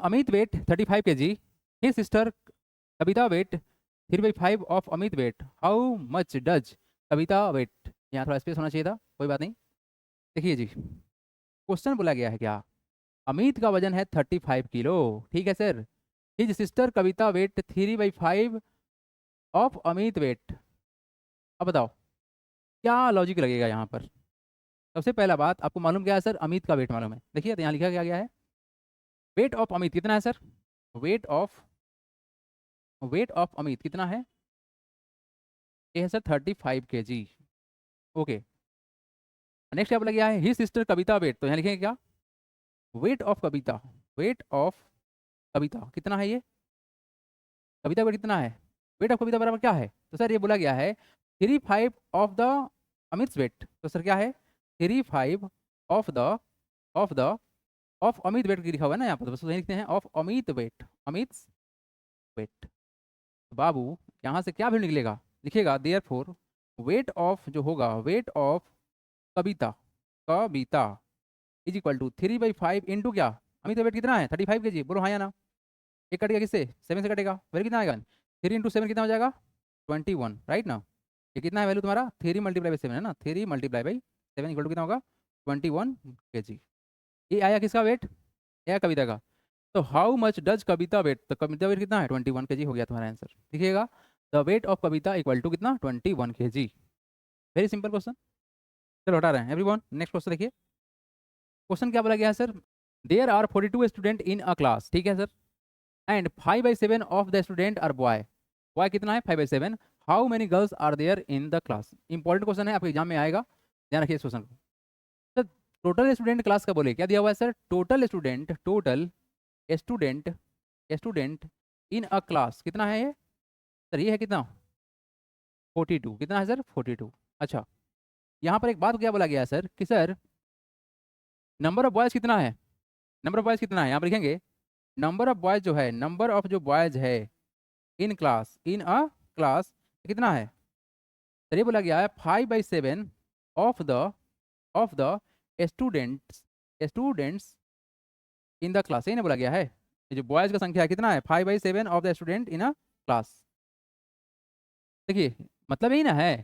Amit weight 35 kg. His sister Kavita weight 3/5 of Amit weight. How much does Kavita weight? यहाँ थोड़ा space होना चाहिए था, कोई बात नहीं। देखिए जी, क्वेश्चन बोला गया है क्या, अमित का वजन है 35 किलो, ठीक है sir. His sister Kavita weight 3/5 of Amit weight. अब बताओ क्या लॉजिक लगेगा यहाँ पर। सबसे पहला बात, आपको मालूम क्या है सर, अमित का वेट मालूम है। देखिए तो यहाँ लिखा क्या गया है, वेट ऑफ अमित कितना है सर, वेट ऑफ अमित कितना है, ये है सर 35 kg। ओके, नेक्स्ट क्या बोला गया है, ही सिस्टर कविता वेट, तो यहाँ लिखेंगे क्या, weight of Kavita, weight of Kavita कितना है, ये कविता वेट कितना है, वेट ऑफ कविता बराबर क्या है, तो सर ये बोला गया है 3/5 ऑफ द अमित वेट, तो सर क्या है 3/5 of the of the of Amit weight लिखा हुआ है ना यहाँ पर, तो बस वही लिखते हैं of Amit weight, Amit weight. तो बाबू यहाँ से क्या वैल्यू निकलेगा, लिखेगा देयर फोर वेट ऑफ जो होगा, weight of Kavita, Kavita is equal to 3/5 into क्या, अमित वेट कितना है 35 kg, बोलो हाँ या ना। एक कटेगा किससे, 7 से कटेगा, वैल्यू कितना आएगा 3 × 7 कितना हो जाएगा 21, राइट ना। ये कितना है वैल्यू तुम्हारा 3 × 7 है ना, 3 × 7 इक्वल टू कितना होगा 21 kg। ये आया किसका वेट, यह कविता का। तो how much does Kavita weight, तो कविता वेट कितना है 21 kg, हो गया तुम्हारा आंसर। लिखिएगा the weight of Kavita equal to कितना 21 kg। Very simple question. चलो हटा रहे हैं एवरीवन, नेक्स्ट क्वेश्चन देखिए। क्वेश्चन क्या बोला गया है sir, there are 42 student in a class, ठीक है sir, and 5/7 of the student are boy. Boy कितना है 5/7। How many girls are there in the class. Important question है, आपके एग्जाम में आएगा, ध्यान रखिए इस क्वेश्चन को। सर टोटल स्टूडेंट क्लास का बोले क्या दिया हुआ है sir, total student, total student, student in a class कितना है ये, सर ये है कितना 42, कितना है सर 42। अच्छा, यहाँ पर एक बात क्या बोला गया है सर कि सर नंबर ऑफ बॉयज कितना है, नंबर ऑफ बॉयज कितना है, यहाँ पर लिखेंगे नंबर ऑफ बॉयज जो है, नंबर ऑफ जो बॉयज है in class, in a class कितना है, तो ये बोला गया है 5/7 of the students, students in the class, यही ना बोला गया है। ये जो बॉयज का संख्या है कितना है 5/7 of the student in a class. देखिए मतलब यही ना है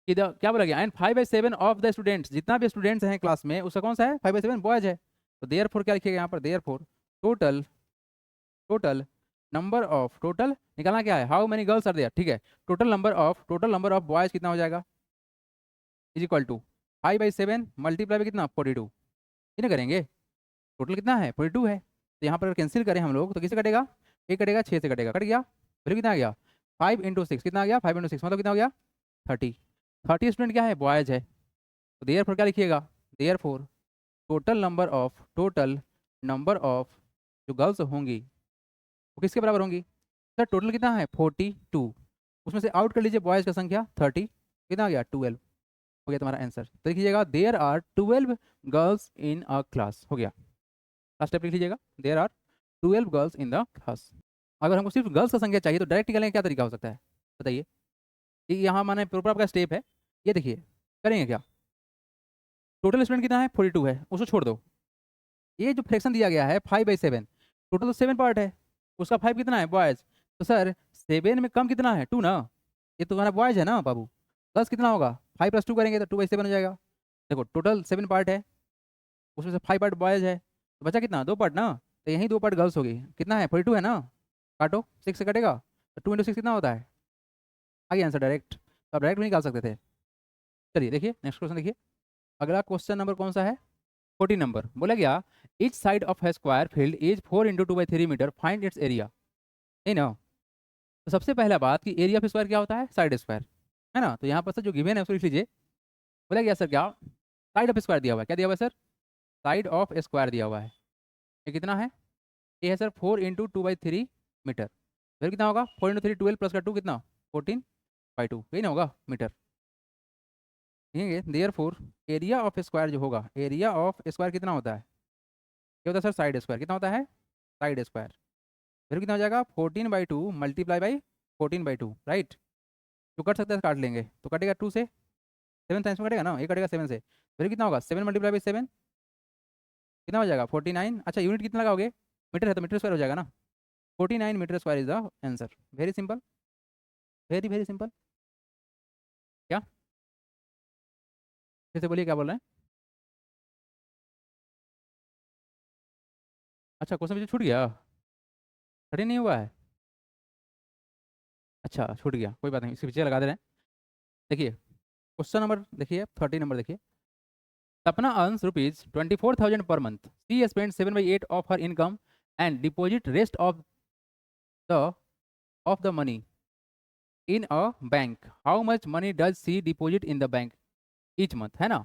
कि क्या बोला गया, एंड 5/7 ऑफ द स्टूडेंट्स, जितना भी स्टूडेंट्स हैं क्लास में उसका कौन सा है 5/7 बॉयज है। तो देयर फोर क्या लिखिएगा यहाँ पर, therefore total, total number of, total निकालना क्या है how many girls are there, ठीक है, टोटल नंबर ऑफ बॉयज कितना हो जाएगा is equal to 5/7 multiply by कितना 42, कितने करेंगे, टोटल कितना है 42 है, तो यहाँ पर कैंसिल करें हम लोग तो किससे कटेगा, एक कटेगा 6 से कटेगा, कट गया, फिर कितना आ गया 5 × 6 कितना आ गया 5 × 6 मतलब कितना हो गया 30। 30 स्टूडेंट क्या है बॉयज है, तो देयर फोर क्या लिखिएगा, therefore total number of जो गर्ल्स होंगी वो किसके बराबर होंगी, सर टोटल कितना है 42, उसमें से आउट कर लीजिए बॉयज़ का संख्या 30, कितना आ गया 12, हो गया तुम्हारा आंसर। तो लिखिएगा there are 12 girls in a class, हो गया। लास्ट स्टेप लिख लीजिएगा, there are 12 girls in the class. अगर हमको सिर्फ गर्ल्स का संख्या चाहिए तो डायरेक्ट निकालने का क्या तरीका हो सकता है बताइए, कि यहाँ माने प्रॉपर आपका स्टेप है, ये देखिए करेंगे क्या, टोटल स्टूडेंट कितना है 42 है, उसको छोड़ दो, ये जो फ्रैक्शन दिया गया है 5/7, टोटल तो 7 पार्ट है, उसका 5 कितना है बॉयज, तो सर 7 में कम कितना है 2 ना, ये तो हमारा बॉयज है ना बाबू, प्लस कितना होगा 5 + 2 करेंगे तो 2/7 हो जाएगा। देखो टोटल 7 पार्ट है, उसमें से 5 पार्ट बॉयज है, तो बचा कितना 2 पार्ट ना, तो यही 2 पार्ट गर्ल्स होगी, कितना है 42 है ना, काटो 6 से कटेगा, तो 2 × 6 कितना होता है, आ गया आंसर डायरेक्ट, तो आप डायरेक्ट भी निकाल सकते थे। चलिए देखिए नेक्स्ट क्वेश्चन देखिए, अगला क्वेश्चन नंबर कौन सा है 14 नंबर, बोला गया ईच साइड ऑफ है square field is 4 × 2/3 metre, find its area, है ना। तो सबसे पहला बात कि एरिया ऑफ स्क्वायर क्या होता है साइड स्क्वायर, है ना, तो यहाँ पर सर जो गिवन है उसको लिख लीजिए। बोला गया सर क्या, साइड ऑफ स्क्वायर दिया हुआ है, क्या दिया हुआ है सर, साइड ऑफ स्क्वायर दिया हुआ है, ये कितना है, ये है सर 4 × 2/3 मीटर, फिर कितना होगा 4 × 3 12 प्लस का 2 कितना 14/2, यही ना होगा मीटर। ठीक है, therefore area of square जो होगा, एरिया ऑफ स्क्वायर कितना होता है, क्या होता है सर साइड स्क्वायर, कितना होता है साइड स्क्वायर, फिर कितना हो जाएगा 14/2 मल्टीप्लाई बाई 14/2, राइट, जो कट सकता है काट लेंगे, तो कटेगा 2 से 7 टाइम्स में कटेगा ना, ये कटेगा 7 से, फिर कितना होगा 7 × 7 कितना हो जाएगा 49। अच्छा यूनिट कितना लगाओगे, मीटर है तो मीटर स्क्वायर हो जाएगा ना, 49 metre square is the answer. Very simple, very very simple. क्या, फिर से बोलिए क्या बोल रहे हैं? अच्छा क्वेश्चन मुझे छूट गया, 30 नहीं हुआ है। अच्छा छूट गया, कोई बात नहीं, इसके पीछे लगा दे रहे हैं। देखिए क्वेश्चन नंबर देखिए 30 नंबर देखिए। सपना earns ₹24,000 per month. She spends 7 by 8 of her income and deposit rest the of the money in a bank. How much money does she deposit in the bank each month? है ना,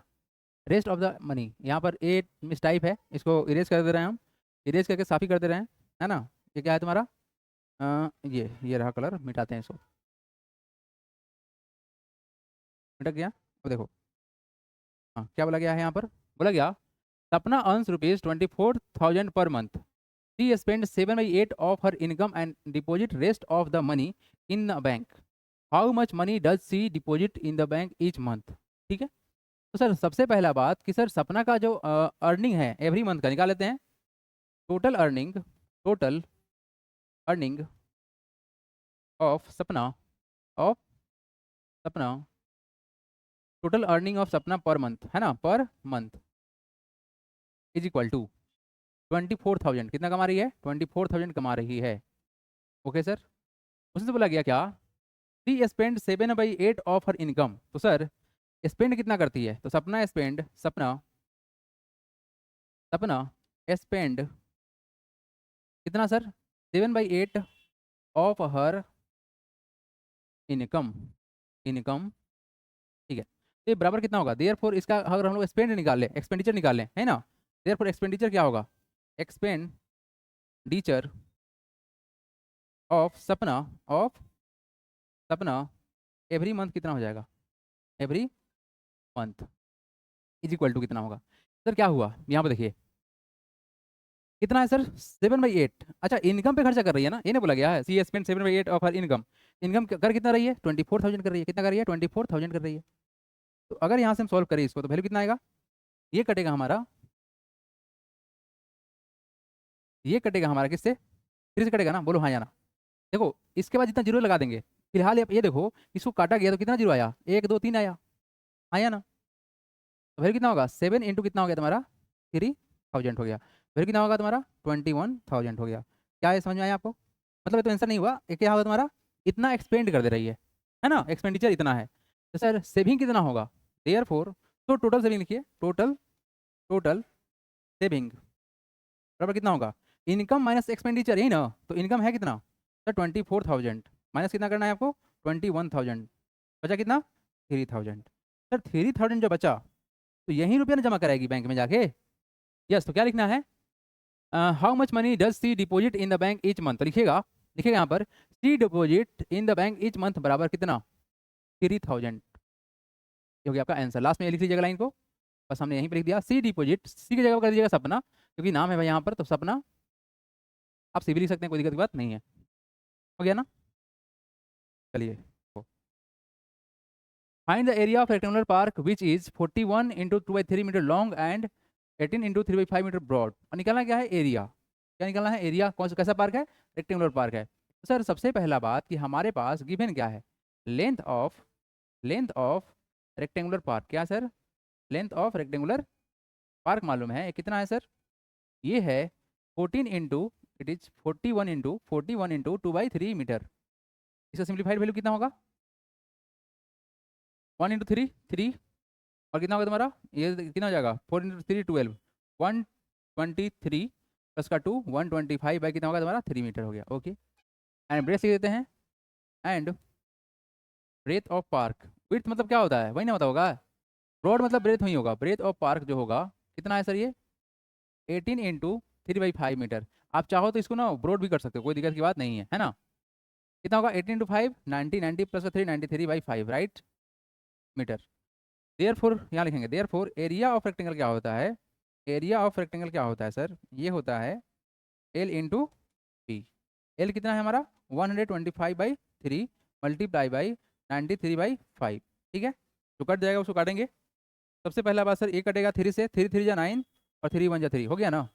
rest of the money, यहाँ पर ए miss type है, इसको erase कर दे रहे हैं हम, इरेज करके साफी कर दे रहे हैं, है ना। ये क्या है तुम्हारा, ये रहा कलर, मिटाते हैं इसको, मिटा गया। अब देखो, हाँ क्या बोला गया है यहाँ पर, बोला गया सपना earns ₹24,000 per month. She spends 7 by 8 of her income and deposit rest of the money in the bank. How much money does she deposit in the bank each month? ठीक है, तो सर सबसे पहला बात कि सर सपना का जो अर्निंग है एवरी मंथ का निकाल लेते हैं। Total earning, total earning of Sapna, of सपना, टोटल अर्निंग ऑफ सपना पर मंथ, है ना, per month is equal to 24,000। कितना कमा रही है, 24,000 कमा रही है। ओके सर, उसने बोला गया क्या, she spend 7 by 8 of her income. तो सर स्पेंड कितना करती है, तो सपना स्पेंड, सपना, सपना स्पेंड कितना sir, 7/8 of her income, income, ठीक है। तो ये बराबर कितना होगा, देयर फोर इसका अगर हम लोग स्पेंड निकाल लें, एक्सपेंडिचर निकाल लें, है ना, देयर फोर एक्सपेंडिचर क्या होगा, expenditure of Sapna, of Sapna every month कितना हो जाएगा, every month is equal to कितना होगा। सर क्या हुआ यहाँ पर देखिए, कितना है सर, 7/8। अच्छा इनकम पे खर्चा कर रही है ना, ये नहीं बोला गया है, she spend 7/8 of her income. Income कर कितना रही है, 24,000 कर रही है, कितना कर रही है, 24,000 कर रही है। तो अगर यहाँ से हम सॉल्व करें इसको तो वैल्यू कितना आएगा, ये कटेगा हमारा, ये कटेगा हमारा किससे, 3 से कटेगा ना, बोलो हाँ या ना। देखो इसके बाद जितना जीरो लगा देंगे, फिलहाल ये देखो इसको काटा गया तो कितना जीरो आया, 1 2 3 आया, आया ना। तो वैल्यू कितना होगा, 7 इंटू कितना हो गया तुम्हारा, 3,000 हो गया। वैल्यू कितना होगा तुम्हारा, 21,000 हो गया। क्या ये समझ में आया आपको, मतलब ये तो आंसर नहीं हुआ, ये क्या होगा तुम्हारा, इतना एक्सपेंड कर दे रही है ना, एक्सपेंडिचर इतना है। तो सर सेविंग कितना होगा, देयर फोर, तो टोटल सेविंग लिखिए, टोटल, टोटल सेविंग बराबर कितना होगा, इनकम माइनस एक्सपेंडिचर, यही ना। तो इनकम है कितना सर, 24,000 माइनस कितना करना है आपको, 21,000, बचा कितना, 3,000। सर 3,000 जो बचा तो यही रुपया ना जमा कराएगी बैंक में जाके। यस, तो क्या लिखना है, how much money does she deposit in the bank each month, तो लिखिएगा, लिखिएगा यहाँ पर she deposit in the bank each month बराबर कितना, 3,000। ये हो गया आपका आंसर। लास्ट में ये लिख लीजिएगा लाइन को, बस हमने यहीं पर लिख दिया, सी डिपॉजिट, सी की जगह पर कर दीजिएगा सपना, क्योंकि नाम है भाई यहाँ पर, तो सपना आप सी भी लिख सकते हैं, कोई दिक्कत की बात नहीं है। हो गया ना, चलिए। Find the area of rectangular park which is 41 into 2/3 metre long and 18 into 3/5 metre broad. और निकालना क्या है, एरिया, क्या निकालना है, एरिया, कौन सा कैसा पार्क है, रेक्टेंगुलर पार्क है। तो सर सबसे पहला बात कि हमारे पास गिवन क्या है, length of, length of rectangular park, क्या sir, length of rectangular park मालूम है, कितना है सर, ये है 14 into, it is 41 into 2/3 meter. इसका सिंप्लीफाइड वैल्यू कितना होगा, 1 इंटू 3 3, और कितना होगा तुम्हारा, ये कितना हो जाएगा, 4 इंटू 3 12, 123 प्लस का 2 125 बाई कितना होगा तुम्हारा, 3 मीटर हो गया। ओके, एंड ब्रेथ लिख देते हैं, and breadth of park, width मतलब क्या होता है, वही ना होता होगा, ब्रॉड मतलब ब्रेथ वही होगा, ब्रेथ ऑफ पार्क जो होगा कितना है सर, ये 18 इंटू 3/5 मीटर। आप चाहो तो इसको ना ब्रॉड भी कर सकते हो, कोई दिक्कत की बात नहीं है ना। कितना होगा, 18 इंटू 5 90, 90 प्लस का 3 93/5 राइट मीटर। देयर फोर यहाँ लिखेंगे, therefore area of rectangle क्या होता है, एरिया ऑफ रेक्टेंगल क्या होता है सर, ये होता है एल इंटू पी। एल कितना है हमारा, 125/3 मल्टीप्लाई बाई 93/5, ठीक है। तो कट जाएगा, उसको काटेंगे। सबसे पहला बात सर ये कटेगा 3 से, 3 3 जा 9 और 3 1 जा 3, हो गया ना।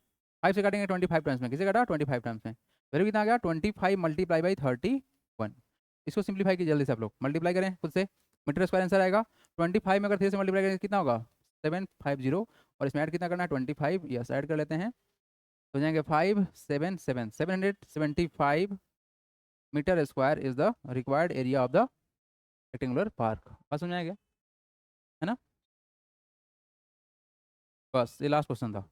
5 से काटेंगे 25 टाइम्स में, किसे काटा 25 टाइम्स में, वैल्यू कितना आ गया 25 मल्टीप्लाई बाई 31। इसको सिंप्लीफाई कीजिए जल्दी से आप लोग, मल्टीप्लाई करें खुद से, मीटर स्क्वायर आंसर आएगा 25 में अगर 3 से मल्टीप्लाई करें कितना होगा 750, और इसमें ऐड कितना करना है 25, यस ऐड कर लेते हैं, तो जाएंगे 775 metre square is the required area of the rectangular park. बात समझ आएगा, है ना? बस ये लास्ट क्वेश्चन था।